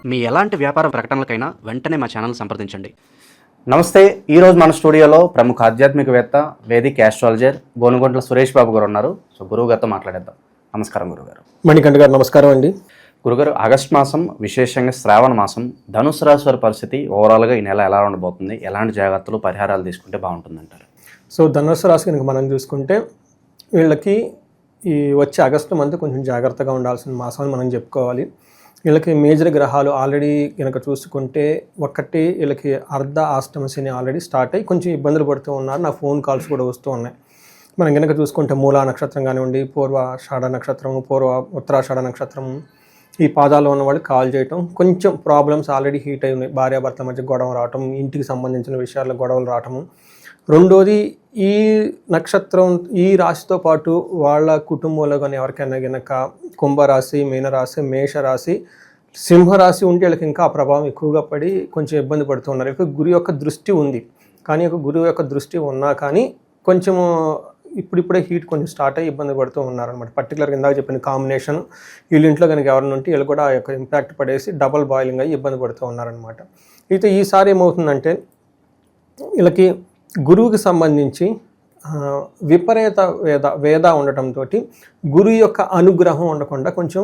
మీ ఎలాంటి వ్యాపార ప్రకటనలకైనా వెంటనే మా ఛానల్ సంప్రదించండి. నమస్తే. ఈరోజు మన స్టూడియోలో ప్రముఖ ఆధ్యాత్మికవేత్త, వేదిక్ ఆస్ట్రాలజర్ గోనుగొంట్ల సురేష్ బాబు గారు ఉన్నారు. సో గురువు గారితో మాట్లాడేద్దాం. నమస్కారం గురుగారు. మణికంఠ గారు నమస్కారం అండి. గురుగారు, ఆగస్టు మాసం, విశేషంగా శ్రావణ మాసం, ధనుసు రాశి వారి పరిస్థితి ఓవరాల్గా ఈ నెల ఎలా ఉండబోతుంది? ఎలాంటి జాగ్రత్తలు, పరిహారాలు తీసుకుంటే బాగుంటుందంటారు? సో ధనుసు రాశి కనుక మనం చూసుకుంటే వీళ్ళకి ఈ వచ్చే ఆగస్టు మంత్ కొంచెం జాగ్రత్తగా ఉండాల్సిన మాసం అని మనం చెప్పుకోవాలి. వీళ్ళకి మేజర్ గ్రహాలు ఆల్రెడీ కనుక చూసుకుంటే ఒకటి వీళ్ళకి అర్ధ అష్టమ శని ఆల్రెడీ స్టార్ట్ అయ్యి కొంచెం ఇబ్బందులు పడుతూ ఉన్నారు. నా ఫోన్ కాల్స్ కూడా వస్తూ ఉన్నాయి. మనం కనుక చూసుకుంటే మూలా నక్షత్రం కానివ్వండి, పూర్వాషాఢ నక్షత్రము, ఉత్తరాషాఢ నక్షత్రం, ఈ పాదాల్లో ఉన్న వాళ్ళు కాల్ చేయటం, కొంచెం ప్రాబ్లమ్స్ ఆల్రెడీ హీట్ అయి ఉన్నాయి. భార్యాభర్తల మధ్య గొడవ రావటం, ఇంటికి సంబంధించిన విషయాల్లో గొడవలు రావటము. రెండోది, ఈ నక్షత్రం ఈ రాశితో పాటు వాళ్ళ కుటుంబంలో కానీ ఎవరికైనా కనుక కుంభరాశి, మీనరాశి, మేషరాశి, సింహరాశి ఉంటే వీళ్ళకి ఇంకా ఆ ప్రభావం ఎక్కువగా పడి కొంచెం ఇబ్బంది పడుతున్నారు. ఇక గురు యొక్క దృష్టి ఉంది, కానీ గురువు యొక్క దృష్టి ఉన్నా కానీ కొంచెము ఇప్పుడిప్పుడే హీట్ కొంచెం స్టార్ట్ అయ్యి ఇబ్బంది పడుతూ ఉన్నారనమాట. పర్టికులర్గా ఇందాక చెప్పిన కాంబినేషన్ వీళ్ళ ఇంట్లో కనుక ఎవరిని ఉంటే వీళ్ళు కూడా ఆ యొక్క ఇంపాక్ట్ పడేసి డబల్ బాయిలింగ్ అయ్యి ఇబ్బంది పడుతూ ఉన్నారనమాట. అయితే ఈసారి ఏమవుతుందంటే వీళ్ళకి గురువుకి సంబంధించి విపరీత వేద ఉండటంతో గురువు యొక్క అనుగ్రహం ఉండకుండా కొంచెం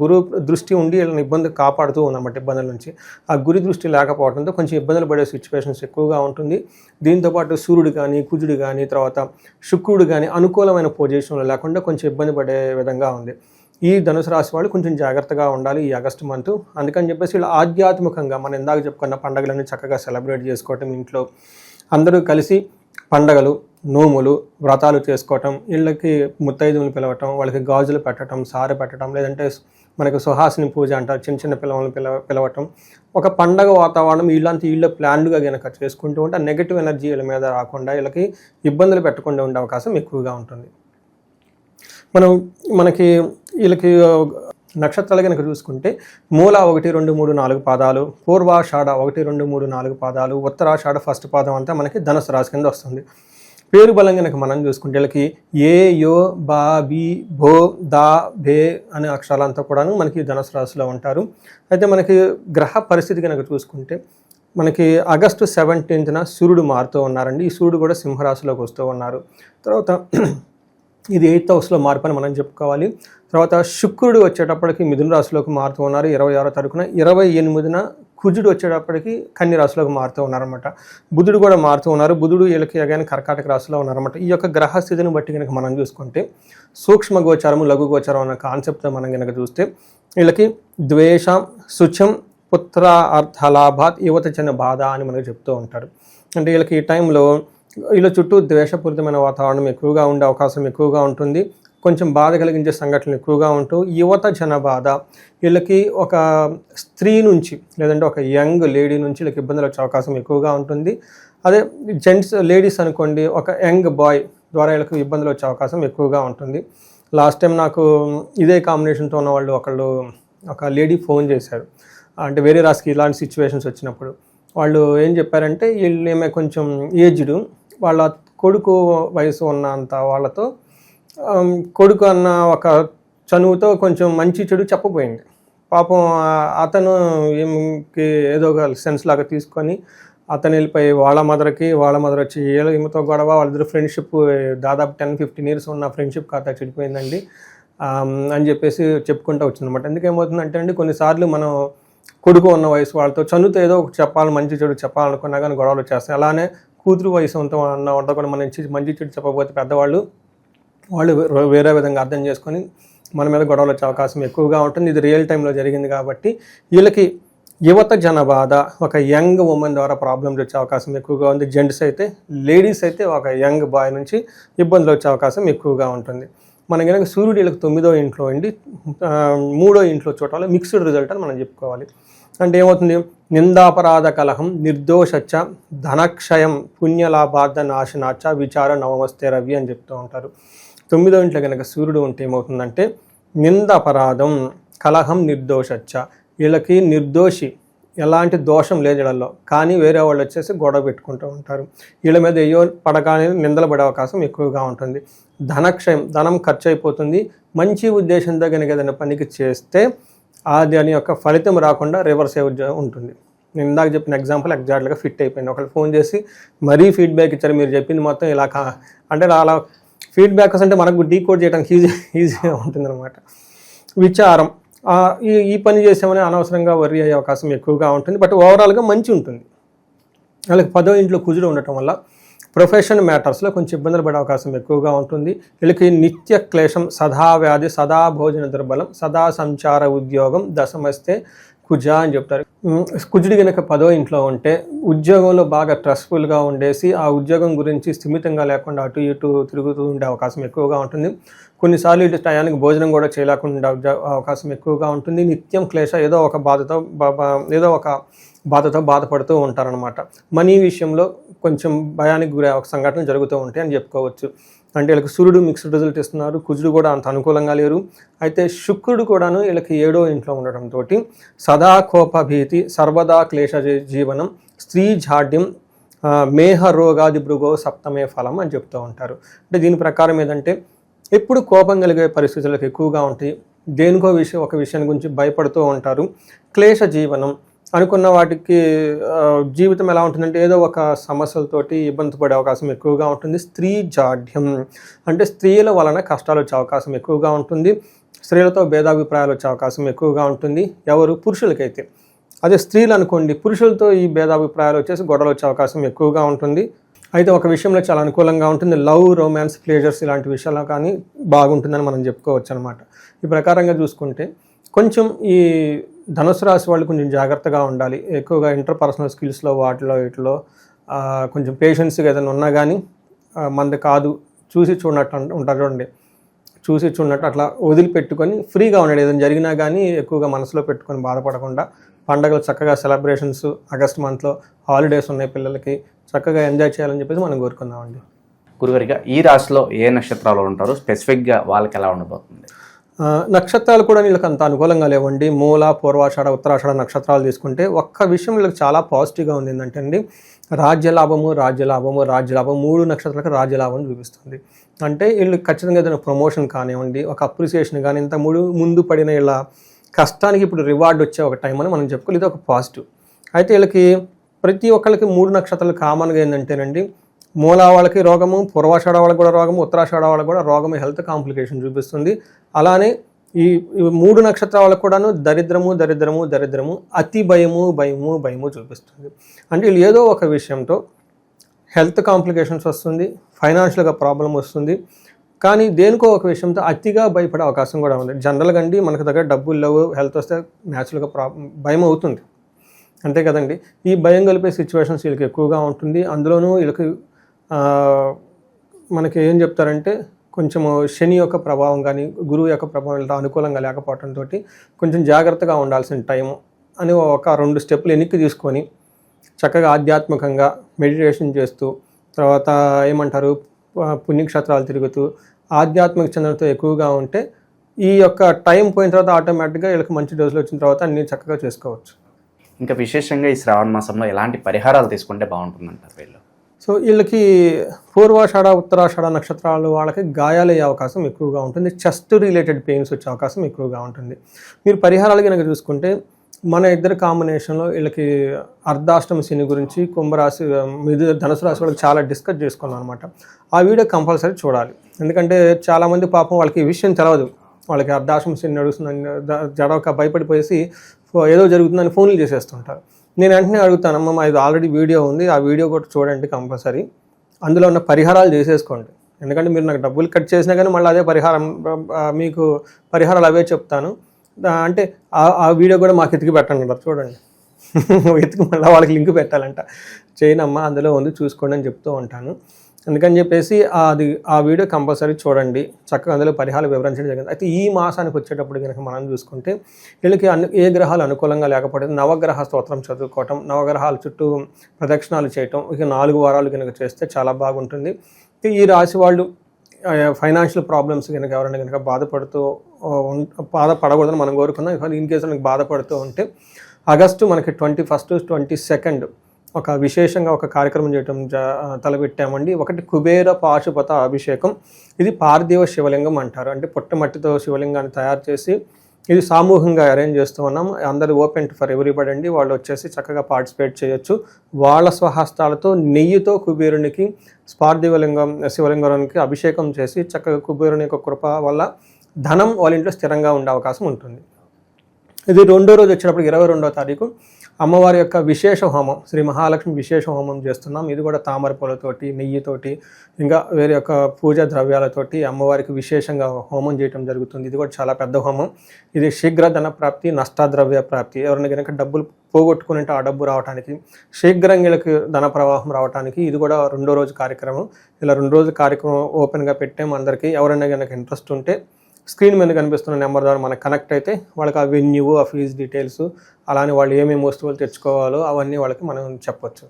గురువు దృష్టి ఉండి వీళ్ళని ఇబ్బంది కాపాడుతూ ఉందన్నమాట. ఇబ్బందుల నుంచి ఆ గురి దృష్టి లేకపోవడంతో కొంచెం ఇబ్బందులు పడే సిచ్యువేషన్స్ ఎక్కువగా ఉంటుంది. దీంతోపాటు సూర్యుడు కానీ, కుజుడు కానీ, తర్వాత శుక్రుడు కానీ అనుకూలమైన పొజిషన్లో లేకుండా కొంచెం ఇబ్బంది పడే విధంగా ఉంది. ఈ ధనుసు రాశి వాళ్ళు కొంచెం జాగ్రత్తగా ఉండాలి ఈ ఆగస్టు మంత్. అందుకని చెప్పేసి వీళ్ళు ఆధ్యాత్మికంగా మనం ఇందాక చెప్పుకున్న పండుగలన్నీ చక్కగా సెలబ్రేట్ చేసుకోవటం, ఇంట్లో అందరూ కలిసి పండగలు, నోములు, వ్రతాలు చేసుకోవటం, వీళ్ళకి ముత్తైదువులు పిలవటం, వాళ్ళకి గాజులు పెట్టడం, సారె పెట్టడం, లేదంటే మనకు సుహాసిని పూజ అంటారు, చిన్న చిన్న పిల్లలను పిలవటం, ఒక పండగ వాతావరణం వీళ్ళ ప్లాన్డ్గా కనుక చేసుకుంటూ ఉంటే ఆ నెగిటివ్ ఎనర్జీ వీళ్ళ మీద రాకుండా వీళ్ళకి ఇబ్బందులు పెట్టకుండా ఉండే అవకాశం ఎక్కువగా ఉంటుంది. మనకి వీళ్ళకి నక్షత్రాలు కనుక చూసుకుంటే మూల 1, 2, 3, 4 పాదాలు, పూర్వాషాఢ 1, 2, 3, 4 పాదాలు, ఉత్తరాషాఢ ఫస్ట్ పాదం అంతా మనకి ధనుసు రాశి కింద వస్తుంది. పేరు బలం కనుక మనం చూసుకుంటే వీళ్ళకి ఏ, యో, బా, బి, భో, దా, భే అనే అక్షరాలంతా కూడాను మనకి ధనుసు రాశిలో ఉంటారు. అయితే మనకి గ్రహ పరిస్థితి కనుక చూసుకుంటే మనకి ఆగస్టు 17న సూర్యుడు మారుతూ ఉన్నారండి. ఈ సూర్యుడు కూడా సింహరాశిలోకి వస్తూ ఉన్నారు. తర్వాత ఇది 8th హౌస్లో మార్పు అని మనం చెప్పుకోవాలి. తర్వాత శుక్రుడు వచ్చేటప్పటికి మిథున రాశిలోకి మారుతూ ఉన్నారు 26వ తారీఖున. 28న కుజుడు వచ్చేటప్పటికి కన్య రాశిలోకి మారుతూ ఉన్నారన్నమాట. బుధుడు కూడా మారుతూ ఉన్నారు. బుధుడు వీళ్ళకి అగైన్ కర్కాటక రాశిలో ఉన్నారన్నమాట. ఈ యొక్క గ్రహ స్థితిని బట్టి కనుక మనం చూసుకుంటే సూక్ష్మ గోచారము, లఘు గోచారం అన్న కాన్సెప్ట్ మనం కనుక చూస్తే వీళ్ళకి ద్వేషం, శుచం, పుత్ర అర్థలాభాత్, యువత చిన్న బాధ అని మనకు చెప్తూ ఉంటారు. అంటే వీళ్ళకి ఈ టైంలో వీళ్ళ చుట్టూ ద్వేషపూరితమైన వాతావరణం ఎక్కువగా ఉండే అవకాశం ఎక్కువగా ఉంటుంది. కొంచెం బాధ కలిగించే సంఘటనలు ఎక్కువగా ఉంటూ యువత జన బాధ, వీళ్ళకి ఒక స్త్రీ నుంచి లేదంటే ఒక యంగ్ లేడీ నుంచి వీళ్ళకి ఇబ్బందులు వచ్చే అవకాశం ఎక్కువగా ఉంటుంది. అదే లేడీస్ అనుకోండి, ఒక యంగ్ బాయ్ ద్వారా వీళ్ళకి ఇబ్బందులు వచ్చే అవకాశం ఎక్కువగా ఉంటుంది. లాస్ట్ టైం నాకు ఇదే కాంబినేషన్తో ఉన్న వాళ్ళు ఒక లేడీ ఫోన్ చేశారు. అంటే వేరే రాశికి ఇలాంటి సిచ్యువేషన్స్ వచ్చినప్పుడు వాళ్ళు ఏం చెప్పారంటే వీళ్ళేమే కొంచెం ఏజ్డ్, వాళ్ళ కొడుకు వయసు ఉన్నంత వాళ్ళతో కొడుకు అన్న ఒక చనువుతో కొంచెం మంచి చెడు చెప్పబోయింది. పాపం అతను ఏదో ఒక సెన్స్ లాగా తీసుకొని అతను వెళ్ళిపోయి వాళ్ళ మదర్ వచ్చి ఈమెతో గొడవ, వాళ్ళిద్దరు ఫ్రెండ్షిప్ దాదాపు 10-15 years ఉన్న ఫ్రెండ్షిప్ ఖాతా చెడిపోయిందండి అని చెప్పేసి చెప్పుకుంటూ వచ్చిందన్నమాట. ఎందుకేమవుతుందంటే అండి, కొన్నిసార్లు మనం కొడుకు ఉన్న వయసు వాళ్ళతో చనువుతో ఏదో ఒకటి చెప్పాలి, మంచి చెడు చెప్పాలనుకున్నా కానీ గొడవలు వచ్చేస్తాయి. అలానే కూతురు వయసు వంట కూడా మనం మంచి చెడు చెప్పకపోతే పెద్దవాళ్ళు వేరే విధంగా అర్థం చేసుకొని మన మీద గొడవలు వచ్చే అవకాశం ఎక్కువగా ఉంటుంది. ఇది రియల్ టైంలో జరిగింది కాబట్టి వీళ్ళకి యువత జన బాధ, ఒక యంగ్ ఉమెన్ ద్వారా ప్రాబ్లమ్స్ వచ్చే అవకాశం ఎక్కువగా ఉంది. జెంట్స్ అయితే, లేడీస్ అయితే ఒక యంగ్ బాయ్ నుంచి ఇబ్బందులు వచ్చే అవకాశం ఎక్కువగా ఉంటుంది. మన కనుక సూర్యుడు వీళ్ళకి 9వ ఇంట్లో అండి, 3వ ఇంట్లో చూడాలి మిక్స్డ్ రిజల్ట్ అని మనం చెప్పుకోవాలి. అంటే ఏమవుతుంది, నిందాపరాధ కలహం, నిర్దోషచ్చ, ధనక్షయం, పుణ్యలాభార్థ నాశనాచ, విచార నవమస్తే రవి అని చెప్తూ ఉంటారు. 9వ ఇంట్లో కనుక సూర్యుడు ఉంటే ఏమవుతుందంటే నిందాపరాధం, కలహం, నిర్దోషచ్చ, వీళ్ళకి నిర్దోషి, ఎలాంటి దోషం లేదు వీళ్ళల్లో, కానీ వేరే వాళ్ళు వచ్చేసి గొడవ పెట్టుకుంటూ ఉంటారు. వీళ్ళ మీద అయ్యో పడగానే నిందలు పడే అవకాశం ఎక్కువగా ఉంటుంది. ధనక్షయం, ధనం ఖర్చు అయిపోతుంది. మంచి ఉద్దేశంతో కనుక ఏదైనా పనికి చేస్తే దాని యొక్క ఫలితం రాకుండా రివర్స్ అయ్యే ఉంటుంది. నేను ఇందాక చెప్పిన ఎగ్జాంపుల్ ఎగ్జాక్ట్గా ఫిట్ అయిపోయింది. ఒకళ్ళు ఫోన్ చేసి మరీ ఫీడ్బ్యాక్ ఇచ్చారు, మీరు చెప్పింది మొత్తం ఇలా అంటే అలా ఫీడ్బ్యాక్స్ అంటే మనకు డీకోడ్ చేయడానికి ఈజీగా ఉంటుందన్నమాట. విచారం, ఈ పని చేసామని అనవసరంగా వర్రీ అయ్యే అవకాశం ఎక్కువగా ఉంటుంది. బట్ ఓవరాల్గా మంచి ఉంటుంది. వాళ్ళకి 10వ ఇంట్లో కుజుడు ఉండటం వల్ల ప్రొఫెషన్ మ్యాటర్స్లో కొంచెం ఇబ్బందులు పడే అవకాశం ఎక్కువగా ఉంటుంది. వీళ్ళకి నిత్య క్లేశం, సదా వ్యాధి, సదా భోజన దుర్బలం, సదా సంచార ఉద్యోగం, దశమస్తే కుజ అని చెప్తారు. కుజుడు కనుక 10వ ఇంట్లో ఉంటే ఉద్యోగంలో బాగా స్ట్రెస్ఫుల్గా ఉండేసి ఆ ఉద్యోగం గురించి స్థిమితంగా లేకుండా అటు ఇటు తిరుగుతూ ఉండే అవకాశం ఎక్కువగా ఉంటుంది. కొన్నిసార్లు ఇటు టయానికి భోజనం కూడా చేయలేకుండా ఉండే అవకాశం ఎక్కువగా ఉంటుంది. నిత్యం క్లేశ, ఏదో ఒక బాధతో బాధపడుతూ ఉంటారనమాట. మనీ విషయంలో కొంచెం భయానికి గురే ఒక సంఘటనలు జరుగుతూ ఉంటాయి అని చెప్పుకోవచ్చు. అంటే వీళ్ళకి సూర్యుడు మిక్స్డ్ రిజల్ట్ ఇస్తున్నారు, కుజుడు కూడా అంత అనుకూలంగా లేరు. అయితే శుక్రుడు కూడాను వీళ్ళకి 7వ ఇంట్లో ఉండటంతో సదా కోపభీతి, సర్వదా క్లేశ జీవనం, స్త్రీ జాడ్యం, మేహ రోగాది భృగో సప్తమే ఫలం అని చెప్తూ ఉంటారు. అంటే దీని ప్రకారం ఏంటంటే ఎప్పుడు కోపం కలిగే పరిస్థితులకు ఎక్కువగా ఉంటాయి. దేనికో ఒక విషయం గురించి భయపడుతూ ఉంటారు. క్లేశ జీవనం, అనుకున్న వాటికి జీవితం ఎలా ఉంటుందంటే ఏదో ఒక సమస్యలతోటి ఇబ్బంది పడే అవకాశం ఎక్కువగా ఉంటుంది. స్త్రీ జాడ్యం అంటే స్త్రీల వలన కష్టాలు వచ్చే అవకాశం ఎక్కువగా ఉంటుంది. స్త్రీలతో భేదాభిప్రాయాలు వచ్చే అవకాశం ఎక్కువగా ఉంటుంది. ఎవరు? పురుషులకైతే. అదే స్త్రీలు అనుకోండి, పురుషులతో ఈ భేదాభిప్రాయాలు వచ్చేసి గొడవలు వచ్చే అవకాశం ఎక్కువగా ఉంటుంది. అయితే ఒక విషయంలో చాలా అనుకూలంగా ఉంటుంది. లవ్, రొమాన్స్, ప్లేజర్స్ ఇలాంటి విషయాలు కానీ బాగుంటుందని మనం చెప్పుకోవచ్చు అనమాట. ఈ ప్రకారంగా చూసుకుంటే కొంచెం ఈ ధనుసు రాశి వాళ్ళు కొంచెం జాగ్రత్తగా ఉండాలి. ఎక్కువగా ఇంటర్పర్సనల్ స్కిల్స్లో వీటిలో కొంచెం పేషెన్స్గా ఏదైనా ఉన్నా కానీ మంది కాదు, చూసి చూడనట్టు ఉంటారు చూడండి, చూసి చూడనట్టు అట్లా వదిలిపెట్టుకొని ఫ్రీగా ఉండండి. ఏదైనా జరిగినా కానీ ఎక్కువగా మనసులో పెట్టుకొని బాధపడకుండా పండగలు చక్కగా సెలబ్రేషన్స్, ఆగస్ట్ మంత్లో హాలిడేస్ ఉన్నాయి పిల్లలకి, చక్కగా ఎంజాయ్ చేయాలని చెప్పేసి మనం కోరుకుందామండి. గురుగారిగా ఈ రాశిలో ఏ నక్షత్రాలు ఉంటారో స్పెసిఫిక్గా వాళ్ళకి ఎలా ఉండబోతుంది? నక్షత్రాలు కూడా వీళ్ళకి అంత అనుకూలంగా లేవండి. మూల, పూర్వాషాఢ, ఉత్తరాషాఢ నక్షత్రాలు తీసుకుంటే ఒక్క విషయం వీళ్ళకి చాలా పాజిటివ్గా ఉంది ఏంటంటే అండి, రాజ్యలాభము 3 నక్షత్రాలకు రాజ్యలాభం చూపిస్తుంది. అంటే వీళ్ళు ఖచ్చితంగా ఏదైనా ప్రమోషన్ కానివ్వండి, ఒక అప్రిసియేషన్ కానీ, ఇంత ముందు పడిన ఇలా కష్టానికి ఇప్పుడు రివార్డ్ వచ్చే ఒక టైం అని మనం చెప్పుకోవాలి. ఇది ఒక పాజిటివ్. అయితే వీళ్ళకి ప్రతి ఒక్కరికి 3 నక్షత్రాలు కామన్గా ఏంటంటేనండి, మూల వాళ్ళకి రోగము, పూర్వాషాఢ వాళ్ళకి కూడా రోగము, ఉత్తరాషాఢ వాళ్ళకి కూడా రోగము, హెల్త్ కాంప్లికేషన్ చూపిస్తుంది. అలానే ఈ 3 నక్షత్రాల వాళ్ళకు కూడాను దరిద్రము, అతి భయము చూపిస్తుంది. అంటే వీళ్ళు ఏదో ఒక విషయంతో హెల్త్ కాంప్లికేషన్స్ వస్తుంది, ఫైనాన్షియల్గా ప్రాబ్లం వస్తుంది. కానీ దేనికో ఒక విషయంతో అతిగా భయపడే అవకాశం కూడా ఉంది. జనరల్గా అండి మనకు దగ్గర డబ్బులు లేవు, హెల్త్ వస్తే న్యాచురల్గా భయం అవుతుంది, అంతే కదండి. ఈ భయం కలిపే సిచ్యువేషన్స్ వీళ్ళకి ఎక్కువగా ఉంటుంది. అందులోనూ వీళ్ళకి మనకి ఏం చెప్తారంటే కొంచెము శని యొక్క ప్రభావం కానీ, గురువు యొక్క ప్రభావం వీళ్ళతో అనుకూలంగా లేకపోవడంతో కొంచెం జాగ్రత్తగా ఉండాల్సిన టైము అని ఒక 2 స్టెప్పులు వెనక్కి తీసుకొని చక్కగా ఆధ్యాత్మికంగా మెడిటేషన్ చేస్తూ, తర్వాత ఏమంటారు పుణ్యక్షేత్రాలు తిరుగుతూ ఆధ్యాత్మిక చింతనతో ఎక్కువగా ఉంటే ఈ యొక్క టైం పోయిన తర్వాత ఆటోమేటిక్గా వీళ్ళకి మంచి డోసులు వచ్చిన తర్వాత అన్నీ చక్కగా చేసుకోవచ్చు. ఇంకా విశేషంగా ఈ శ్రావణ మాసంలో ఎలాంటి పరిహారాలు తీసుకుంటే బాగుంటుందంటారు వీళ్ళు? సో వీళ్ళకి పూర్వాషాఢ, ఉత్తరాషాఢ నక్షత్రాలు వాళ్ళకి గాయాలయ్యే అవకాశం ఎక్కువగా ఉంటుంది. చెస్ట్ రిలేటెడ్ పెయిన్స్ వచ్చే అవకాశం ఎక్కువగా ఉంటుంది. మీరు పరిహారాలు కనుక చూసుకుంటే మన ఇద్దరు కాంబినేషన్లో వీళ్ళకి అర్ధాష్టమ శని గురించి కుంభరాశి, ధనుసు రాశి వాళ్ళకి చాలా డిస్కస్ చేసుకున్నాం అనమాట. ఆ వీడియో కంపల్సరీ చూడాలి. ఎందుకంటే చాలామంది పాపం వాళ్ళకి ఈ విషయం తెలియదు. వాళ్ళకి అర్ధాష్టమ శని నడుస్తుందని జడవక భయపడిపోయేసి ఏదో జరుగుతుందని ఫోన్లు చేసేస్తుంటారు. నేను వెంటనే అడుగుతానమ్మా, ఇది ఆల్రెడీ వీడియో ఉంది, ఆ వీడియో కూడా చూడండి కంపల్సరీ, అందులో ఉన్న పరిహారాలు చేసేసుకోండి. ఎందుకంటే మీరు నాకు డబ్బులు కట్ చేసినా కానీ మళ్ళీ అదే పరిహారం, మీకు పరిహారాలు అవే చెప్తాను అంటే ఆ వీడియో కూడా మాకు ఎతికి పెట్టండి అంటారు. చూడండి, ఎతికి మళ్ళీ వాళ్ళకి లింక్ పెట్టాలంట. చేయనమ్మా అందులో ఉంది చూసుకోండి అని చెప్తూ ఉంటాను. అందుకని చెప్పేసి ఆ వీడియో కంపల్సరీ చూడండి, చక్కగా అందులో పరిహారాలు వివరించడం జరిగింది. అయితే ఈ మాసానికి వచ్చేటప్పుడు కనుక మనం చూసుకుంటే వీళ్ళకి ఏ గ్రహాలు అనుకూలంగా లేకపోతే నవగ్రహ స్తోత్రం చదువుకోవటం, నవగ్రహాల చుట్టూ ప్రదక్షిణాలు చేయటం, ఇక 4 వారాలు కనుక చేస్తే చాలా బాగుంటుంది. ఈ రాశి వాళ్ళు ఫైనాన్షియల్ ప్రాబ్లమ్స్ కనుక ఎవరైనా కనుక బాధపడకూడదని మనం కోరుకున్నాం. ఇన్ కేసు మనకి బాధపడుతూ ఉంటే ఆగస్టు మనకి 21, 22 ఒక విశేషంగా ఒక కార్యక్రమం చేయటం తలపెట్టామండి. ఒకటి కుబేర పాశుపత అభిషేకం. ఇది పార్థివ శివలింగం అంటారు. అంటే పుట్టమట్టితో శివలింగాన్ని తయారు చేసి ఇది సామూహికంగా అరేంజ్ చేస్తూ ఉన్నాం. అందరూ ఓపెన్ ఫర్ ఎవ్రీబడి అండి. వాళ్ళు వచ్చేసి చక్కగా పార్టిసిపేట్ చేయొచ్చు. వాళ్ళ స్వహస్తాలతో నెయ్యితో కుబేరునికి శివలింగానికి అభిషేకం చేసి చక్కగా కుబేరుని యొక్క కృప వల్ల ధనం వాళ్ళ ఇంట్లో స్థిరంగా ఉండే అవకాశం ఉంటుంది. ఇది రెండో రోజు వచ్చేటప్పుడు 22వ తారీఖు అమ్మవారి యొక్క విశేష హోమం, శ్రీ మహాలక్ష్మి విశేష హోమం చేస్తున్నాం. ఇది కూడా తామర పూలతోటి, నెయ్యితోటి, ఇంకా వేరే యొక్క పూజా ద్రవ్యాలతోటి అమ్మవారికి విశేషంగా హోమం చేయడం జరుగుతుంది. ఇది కూడా చాలా పెద్ద హోమం. ఇది శీఘ్ర ధన ప్రాప్తి, నష్టద్రవ్య ప్రాప్తి. ఎవరైనా కనుక డబ్బులు పోగొట్టుకుని ఆ డబ్బు రావడానికి, శీఘ్రంగా ధన ప్రవాహం రావడానికి ఇది కూడా రెండో రోజు కార్యక్రమం. ఇలా 2 రోజుల కార్యక్రమం ఓపెన్గా పెట్టాము. అందరికీ ఎవరైనా కనుక ఇంట్రెస్ట్ ఉంటే స్క్రీన్ మీద కనిపిస్తున్న నెంబర్ ద్వారా మనకు కనెక్ట్ అయితే వాళ్ళకి ఆ వెన్యూ, ఆ ఫీజు డీటెయిల్స్, అలానే వాళ్ళు ఏమేమి వస్తువులు తెచ్చుకోవాలో అవన్నీ వాళ్ళకి మనం చెప్పొచ్చు.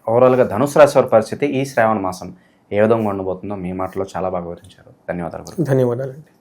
ఓవరాల్గా ధనుసు రాశి వారి పరిస్థితి ఈ శ్రావణ మాసం ఏ విధంగా ఉండబోతుందో మీ మాటలో చాలా బాగా వివరించారు. ధన్యవాదాలు. ధన్యవాదాలండి.